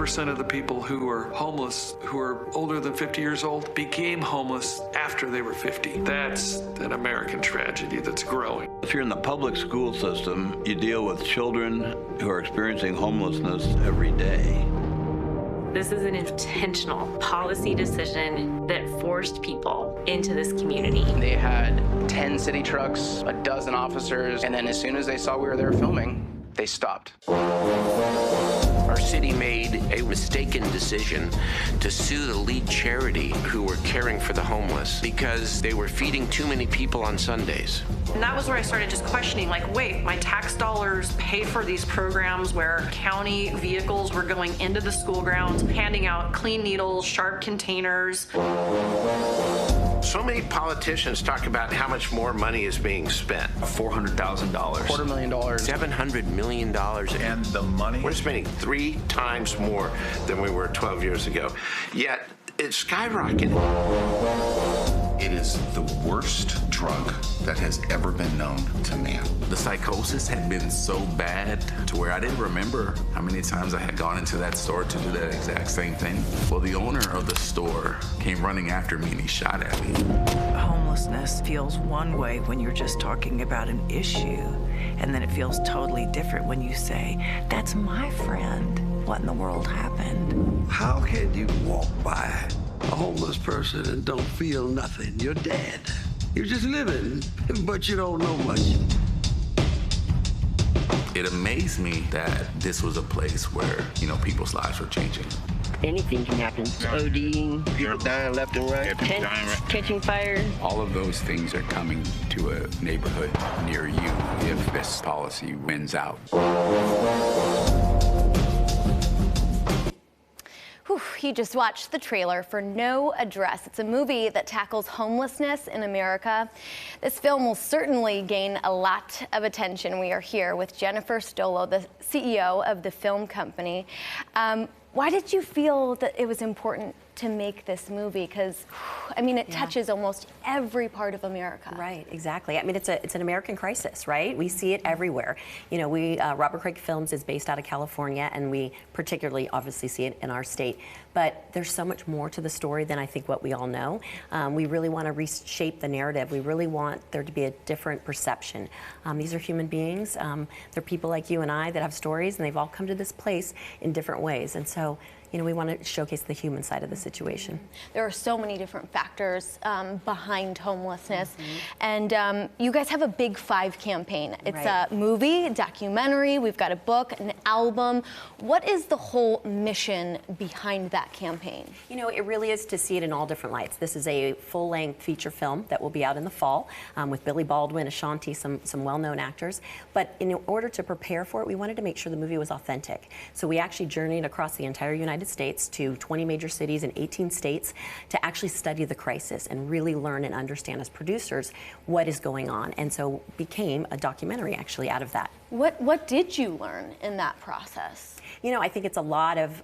80% of the people who are homeless, who are older than 50 years old, became homeless after they were 50. That's an American tragedy that's growing. If you're in the public school system, you deal with children who are experiencing homelessness every day. This is an intentional policy decision that forced people into this community. They had 10 city trucks, a dozen officers, and then as soon as they saw we were there filming, they stopped. Our city made a mistaken decision to sue the lead charity who were caring for the homeless because they were feeding too many people on Sundays. And that was where I started just questioning, like, wait, my tax dollars pay for these programs where county vehicles were going into the school grounds, handing out clean needles, sharp containers. So many politicians talk about how much more money is being spent. $400,000. $250,000. $700 million. And the money? We're spending 3 times more than we were 12 years ago. Yet, it's skyrocketing. It is the worst drug that has ever been known to man. The psychosis had been so bad to where I didn't remember how many times I had gone into that store to do that exact same thing. Well, the owner of the store came running after me and he shot at me. Homelessness feels one way when you're just talking about an issue, and then it feels totally different when you say, that's my friend. What in the world happened? How can you walk by a homeless person and don't feel nothing? You're dead. You're just living, but you don't know much. It amazed me that this was a place where, people's lives were changing. Anything can happen. ODing, people dying left and right, tents catching fire. All of those things are coming to a neighborhood near you if this policy wins out. You just watched the trailer for No Address. It's a movie that tackles homelessness in America. This film will certainly gain a lot of attention. We are here with Jennifer Stolo, the CEO of the film company. Why did you feel that it was important to make this movie? Because, it touches almost every part of America. Right, exactly. It's an American crisis, right? We see it everywhere. Robert Craig Films is based out of California, and we particularly obviously see it in our state. But there's so much more to the story than I think what we all know. We really want to reshape the narrative. We really want there to be a different perception. These are human beings. They're people like you and I that have stories, and they've all come to this place in different ways. And so, we want to showcase the human side of the situation. There are so many different factors behind homelessness. And you guys have a Big 5 campaign. It's a movie, a documentary, we've got a book, an album. What is the whole mission behind that campaign? It really is to see it in all different lights. This is a full-length feature film that will be out in the fall with Billy Baldwin, Ashanti, some well-known actors. But in order to prepare for it, we wanted to make sure the movie was authentic. So we actually journeyed across the entire United States to 20 major cities in 18 states to actually study the crisis and really learn and understand as producers what is going on. And so became a documentary actually out of that. What did you learn in that process? I think it's a lot of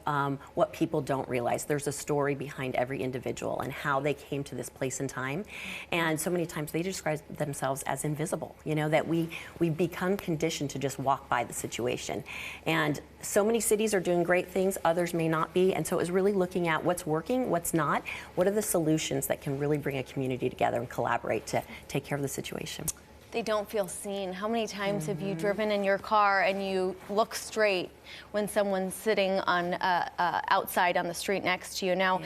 what people don't realize. There's a story behind every individual and how they came to this place and time. And so many times they describe themselves as invisible, that we become conditioned to just walk by the situation. And so many cities are doing great things, others may not be. And so it was really looking at what's working, what's not, what are the solutions that can really bring a community together and collaborate to take care of the situation. They don't feel seen. How many times have you driven in your car and you look straight when someone's sitting on outside on the street next to you? Now,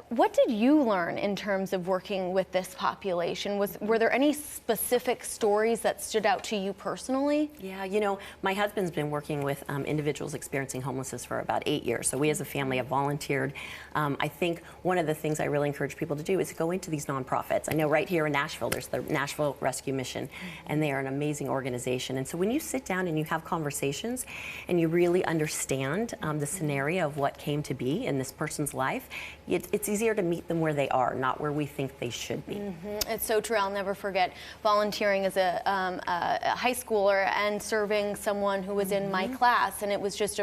what did you learn in terms of working with this population? Were there any specific stories that stood out to you personally? Yeah, my husband's been working with individuals experiencing homelessness for about 8 years. So we as a family have volunteered. I think one of the things I really encourage people to do is go into these nonprofits. I know right here in Nashville, there's the Nashville Rescue Mission, and they are an amazing organization. And so when you sit down and you have conversations and you really understand the scenario of what came to be in this person's life, it's easier to meet them where they are, not where we think they should be. It's so true. I'll never forget volunteering as a high schooler and serving someone who was in my class. And it was just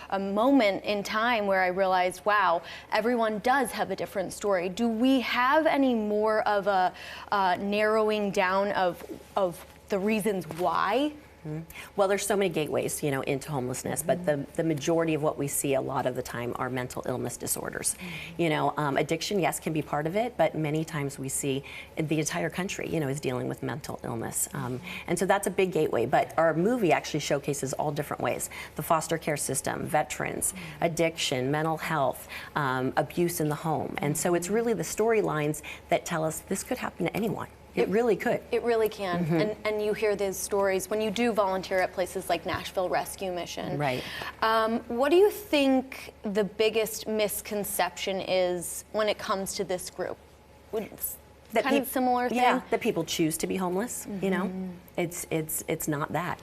a moment in time where I realized, wow, everyone does have a different story. Do we have any more of a narrowing down of the reasons why Well, there's so many gateways, into homelessness, but the majority of what we see a lot of the time are mental illness disorders. Addiction, yes, can be part of it, but many times we see the entire country, is dealing with mental illness. And so that's a big gateway, but our movie actually showcases all different ways. The foster care system, veterans, addiction, mental health, abuse in the home. And so it's really the storylines that tell us this could happen to anyone. It really could. It really can. And you hear these stories when you do volunteer at places like Nashville Rescue Mission. Right. What do you think the biggest misconception is when it comes to this group? Kind of similar thing? Yeah, that people choose to be homeless, It's not that,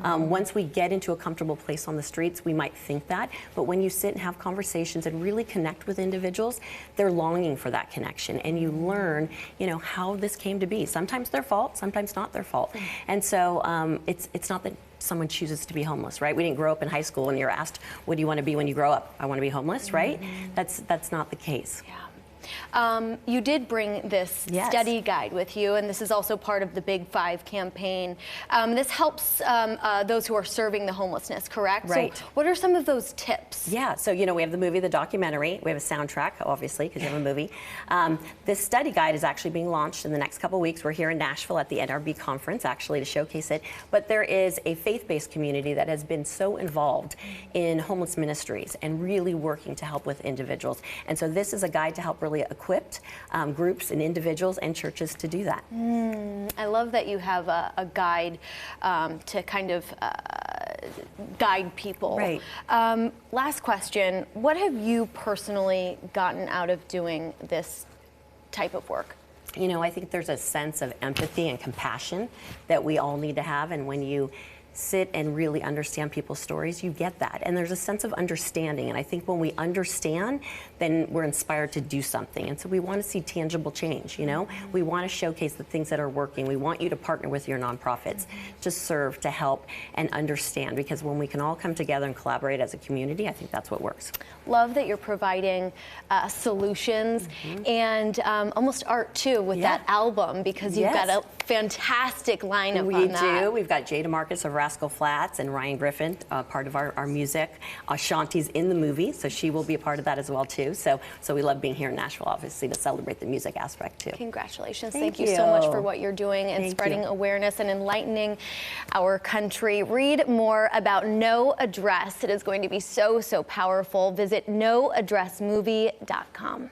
Once we get into a comfortable place on the streets, we might think that, but when you sit and have conversations and really connect with individuals, they're longing for that connection, and you learn, how this came to be. Sometimes their fault, sometimes not their fault. And so it's not that someone chooses to be homeless, right? We didn't grow up in high school and you're asked, what do you want to be when you grow up? I want to be homeless, right? That's not the case. Yeah. You did bring this study guide with you, and this is also part of the Big 5 campaign. This helps those who are serving the homelessness, correct? Right. So what are some of those tips? Yeah, so we have the movie, the documentary, we have a soundtrack, obviously, because you have a movie. This study guide is actually being launched in the next couple of weeks. We're here in Nashville at the NRB conference, actually, to showcase it. But there is a faith-based community that has been so involved in homeless ministries and really working to help with individuals. And so this is a guide to help really equip groups and individuals and churches to do that. I love that you have a guide to kind of guide people. Right. Last question, what have you personally gotten out of doing this type of work? I think there's a sense of empathy and compassion that we all need to have, and when you sit and really understand people's stories, you get that. And there's a sense of understanding. And I think when we understand, then we're inspired to do something. And so we want to see tangible change, We want to showcase the things that are working. We want you to partner with your nonprofits to serve, to help, and understand. Because when we can all come together and collaborate as a community, I think that's what works. Love that you're providing solutions and almost art, too, with that album, because you've got a fantastic lineup on that. We do. We've got Jay DeMarcus of Rascal Flatts and Ryan Griffin, part of our music. Shanti's in the movie, so she will be a part of that as well, too. So we love being here in Nashville, obviously, to celebrate the music aspect, too. Congratulations. Thank you so much for what you're doing and spreading awareness and enlightening our country. Read more about No Address. It is going to be so, so powerful. Visit noaddressmovie.com.